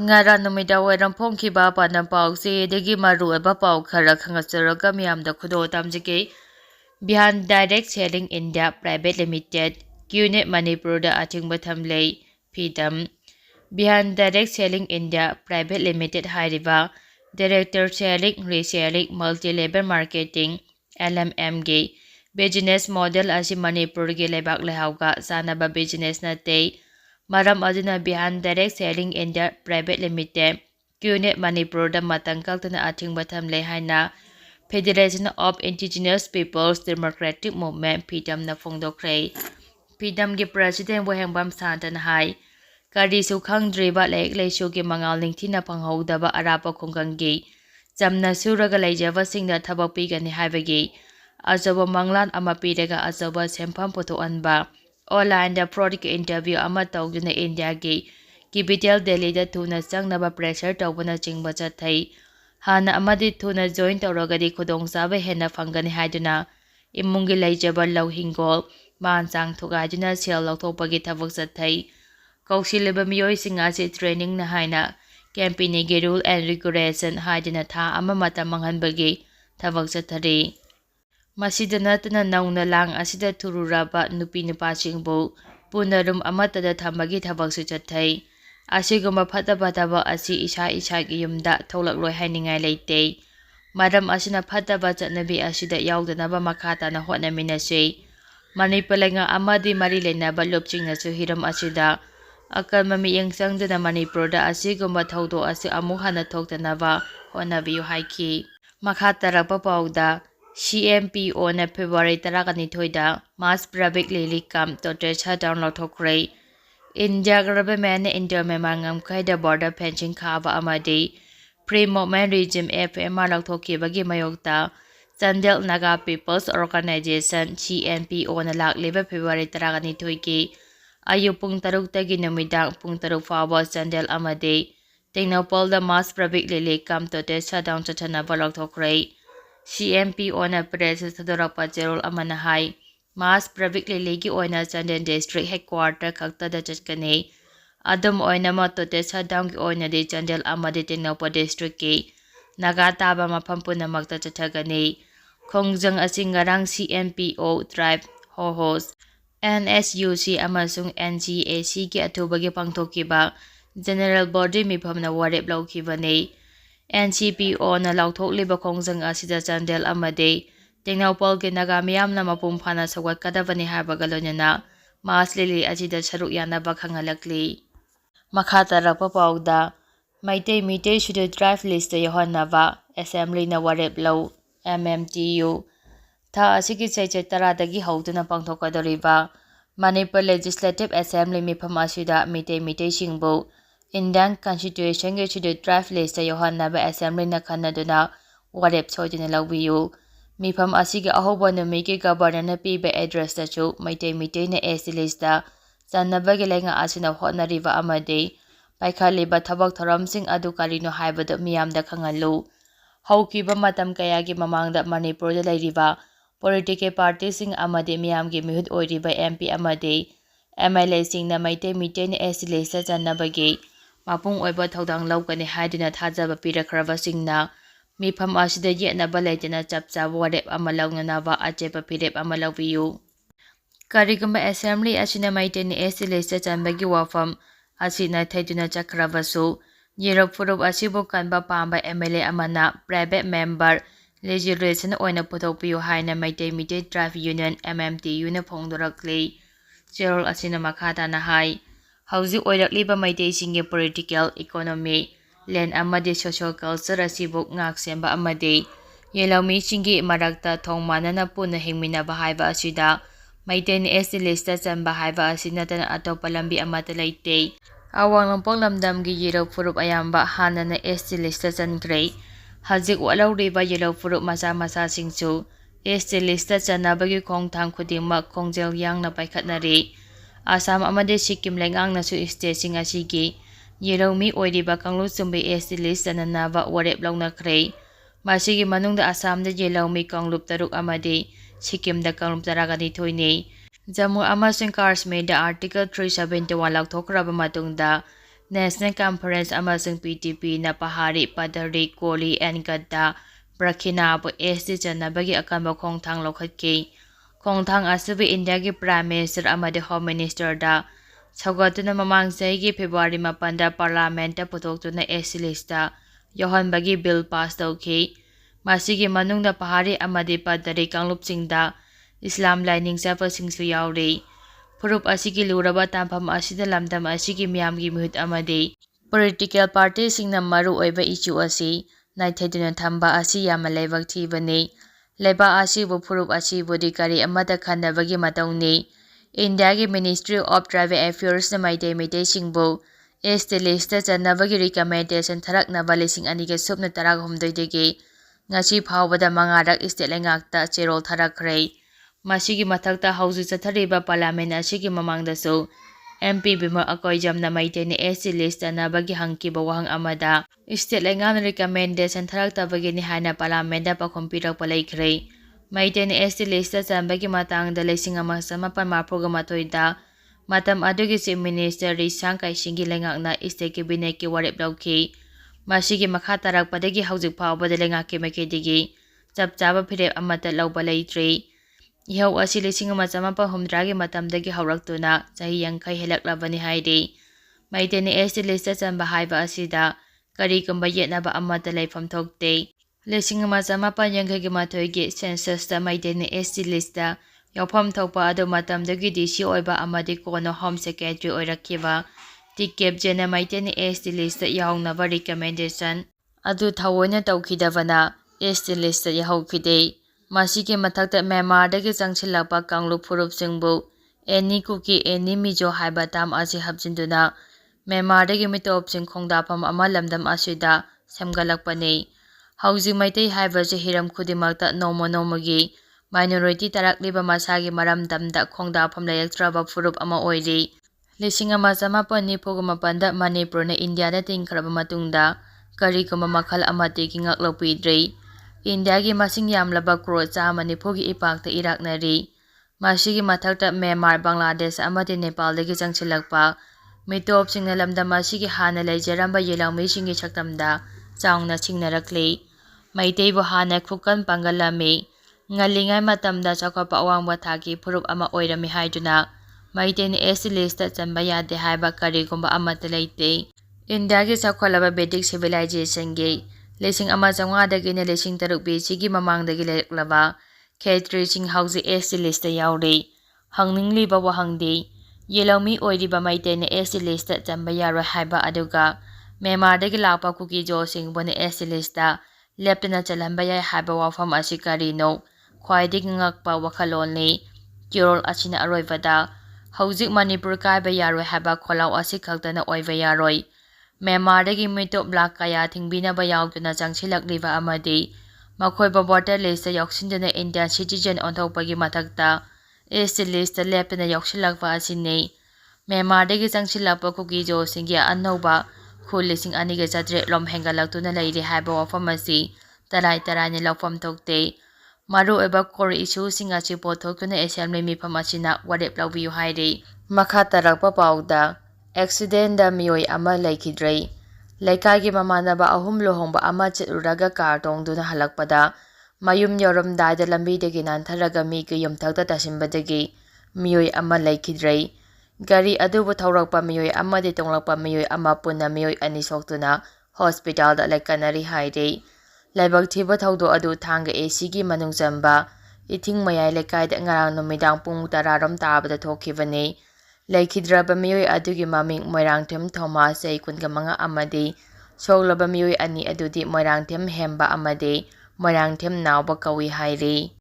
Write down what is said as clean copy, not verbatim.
Ngara numida wairam phongkhiba panam pawsi degi maru eba paw khara khangasaraga miyamda khudo tamjike Bihan Direct Selling India Private Limited Qnet Manipur da athingba thamlei Pidam Bihan Direct Selling India Private Limited hairiba Director Selling Reselling Multi-Level Marketing LMM ge business model asi Manipur ge lebak lehauga sanaba business na tei Maram aduna Bihan Direct Selling India Private Limited Qnet Manipur da matangkal tuna athingba thamlei haina Federation of Indigenous Peoples Democratic Movement (FIDM) na phongdokre. FIDM gi President Luhongba Chatluraga hai karisu khangdriba leisu gi mangal ningthina phanghodaba arapa khongkanggi jamna suraga leijaba singda thabak pigani haibagi ajaba manglan ama piraga ajaba sempham photoanba online da product interview ama tawduna India gi capital Delhi da thuna changnaba pressure tawbana chingba chathai Hana amadi thuna join tawragadi khudongchaba hena phangani haiduna imungi leijaba lauhingol mansang thugaiduna sel laothokpagi thabak chathai kausileba miyoising ase training na haina campaign gi rule and regulation haiduna tha ama mata manghanbagi thabak chathari masida natna nauna lang asida thururaba nupi nupachingbu punarum amatada thambagi thabak su chathai Asiguma fataba asi isa gi yumda tholakloi hainingai leite maram asina fataba chatnabi asida yaudnaba makhata na hotnaminase Manipalenga amadi mari lenaba lopchingna su hiram asida akal mami yengsangdana Manipurda asiguma thaudo asi amuk hana thoktanaba honabiyu haiki makhatara papauda CMPO na February 12 da Mass Public Lilikam total shutdown laothokre India government intermemangam kaida border fencing khaba amadi free movement regime FMR lauthokhibagi mayokta Chandel Naga People's Organization CNPO na lakleba February 12 ki ayu pung taruk tagi numidang pung taruk fawa Chandel amadi Tengnopal da Mass Public Lilikam total shutdown chathanaba lauthokhre CNPO na press sadorapa jerol amana hai Mass Public Liligi oina Chandel District Headquarter khakta da chatkani Adam oina matote shutdown ki oina de Chandel amadi Tengnopal District ki naga taba mafam punamakta chathagani khongjang asing ngarang CNPO tribe host NSUC amasung NGAC ki athubagi pangthokiba General Body mifamna warep laukibani NCPO na lauthokleba khongjang asida Chandel amadi Tengnopal ge naga miyamna mapum phana sawat kadabani habaga lonena Mass Lili ajida saruk yanaba khangalakli Makhatara pauda Maitei sude drive list yohanaba assembly na warep law MMTU tha asigi chaichai taradagi hauduna pangthokadoriba Manipur Legislative Assembly mifam asida mitei singbu Indian Constitution ge sude drive list yohanaba assembly na khanaduna warep choidina lawbiyu Mifam asigi ahoba numiki governor na piba address tachu maitei na SC list da chanabagi lenga asina hotnariba amadi paikaliba thabak thoramsing adu karino haibada miyamda khangalu haukiba matam kayagi mamangda Manipurda leiriba political party sing amadi miyamgi mihut oiriba MP amadi MLA sing na maitei na SC list da chanabagi mapung oiba thodang laukani haiduna thajaba pirakhraba singna Mifam asida yetnaba leitena chapchaba warep ama launganaba achepa phirep ama lawbiyu Karigamba assembly asina maiteni SC list chanbagi wafam asina thaiduna chakrabasu yerop furup asibu kanba pamba MLA amana private member legislation oina puthokpiyu haina maitei drive union MMTU na phongdorakli Cheryl asina makhata na hai hauji oirakliba maitei singe political economy Land amadi social culture asibu ngak semba amadi yelawmi chingi marakta thongmanana puna hingminaba haiba asida maiten SC list chanba haiba asina tan atopa lambi amata leite awang lampong lamdamgi yelaw furup ayamba hanana SC list chankre hajik walawriba yelaw furup masa singchu SC list chanabagi khongthang khudingma khongjel yangna paikhatnari Assam amadi Sikkim lengangna su state sing asigi Yerongmi oiriba kanglu sumbi SC list chananaba warep launakre masigi manungda Assamda yelawmi kanglup taruk amadi Sikkimda kanglup taragani thoini Jammu amasung Kashmirda Article 371 laothokraba matungda National Conference amasung PTP na pahari Padari Koli and Gadda Brakinabu SD chanabagi akanba khongthang lokhatki khongthang asubi India gi Prime Minister amadi Home Minister da Saugatuna mamang gi February 4 Parliament da putoktuna SD lista yohanbagi bill pass tawki masigi manungda pahari amadi Padari kanglupsingda Islam lining sapasingsu yauri Purup asigi luraba tampham asida lamdam asigi miyamgi mihut amadi political party singna maru oiba issue asi naitheduna thamba asi yama laibak thibani leba asi bu purup asi budi kari amada khanabagi matawni India gi Ministry of Tribal Affairs na maite maite singbu este lista chanabagi recommendation tharaknaba lising aniga subna tarak humdoidegi ngasi phawbada mangarak state lengakta cherol tharakhrei Masigi mathakta hausi chathariba parliament asigi mamangdasu MP Bimar Akoijamna maiteni SC list anabagi hangkiba wahang amada state lengan recommendation tharaktabagi ni haina parliament da pakhompirak palaikhre maiteni SC list chambagi matangda lesing ama samapan marphoga mathoida matam adugi chief minister Risang Kaisingi lengakna state cabinet ki warep lauki masigi makha tarakpadagi haujik phawbada lengakki makedigi chapchaba phirep amata lauba leitre Ihaw asi lising macamapa humdragi matamdagi hawraktuna sahi yangkai helaklabani haidi. Maiteni esti lista chamba haiba asida kari kumba yetnaba amata laifam thokte. Lising macamapa yangkai mathoigi census da maiteni esti lista yawpham thokpa adu matamdagi DC oiba amadi kono home secretary oirakiba. Tikep jena maiteni esti lista yawngnaba recommendation adu thawoina tawkhidabana esti lista yahawkhide. Masigi mathakta Myanmar dagi changchilakpa kanglup phurup singbu eni kuki eni mijo haiba tam asi hapjinduna Myanmar dagi mitop sing khongdapam ama lamdam asida semgalakpani hauji maitai haiba je hiram khudimakta nomagi minority tarakliba masagi maramdamda khongdapam layaktraba phurup ama oiri lising ama chamapani phogumapanda Manipur na India da tingkhraba matungda karikuma makhal amati ki ngaklopidrei India gi masing yamlaba crore chamani phogi ipakta iraknari masigi mathakta Myanmar Bangladesh amati Nepal dagi changchilakpa mitop singna lamdam asigi hana leijaramba yelangmi singi saktamda chawngna singnarakle maiteibu hana khukan pangalami ngalingai matamda chakhopa awangba thaki phurup ama oirami haiduna maiteni SC lista chamba yade haiba karigumba amata leite India gi chakholaba Vedic civilization gi Lesing ama changwa dagi na lesing taruk BC gi mamang dagi leklaba khetri sing hausi SC lista yauri hangningli ba wahangdi yelawmi oiriba maitene SC lista chamba yaro haiba aduga Myanmar dagi lakpa kuki jo sing bone SC lista leptana chalamba yai haiba wafam asikari no khwaidik ngakpa wakhalolni kirol asina aroibada hauzik Manipur kaiba yaro haiba kholaw asikhaktana oiba yaroi Myanmar dagi mitop black kaya thingbinaba yauduna changchilakliba amadi makhoiba voter list yauksinjana Indian citizen onthokpagi mathakta SC list leptana yauksilakpa asini Myanmar dagi changchilakpa kuki jo singya annoba khul lising aniga chatre lom hengalaktuna leiri haiba wafam asi tarai tarani lawfam thokte maru eba core issue singa chi pothokuna assembly mifam asina warep lawbiyu hairi makha tarakpa pauda Accident da miyoi ama leikhidre leikagi mamanaba ahum luhongba chatluraga car tongduna halakpada mayum yoramdai da lambi dagi nantharaga mi ki yumthakta tasimbadagi miyoi ama leikhidre gari adubu thaurakpa miyoi amadi tonglakpa miyoi ama punna miyoi ani soktuna hospital da lekkanari haire laibak thiba thaudo adu thanga AC gi manung chamba ithing mayai lekaida ngarang numidang pung 10 rom tabada thokhibani leikhidra miyoi adugi maming Moirangthem Thomas kungamanga amadi soglaba miyoi ani adudi Moirangthem Hemba amadi Moirangthem Nauba kawi hairi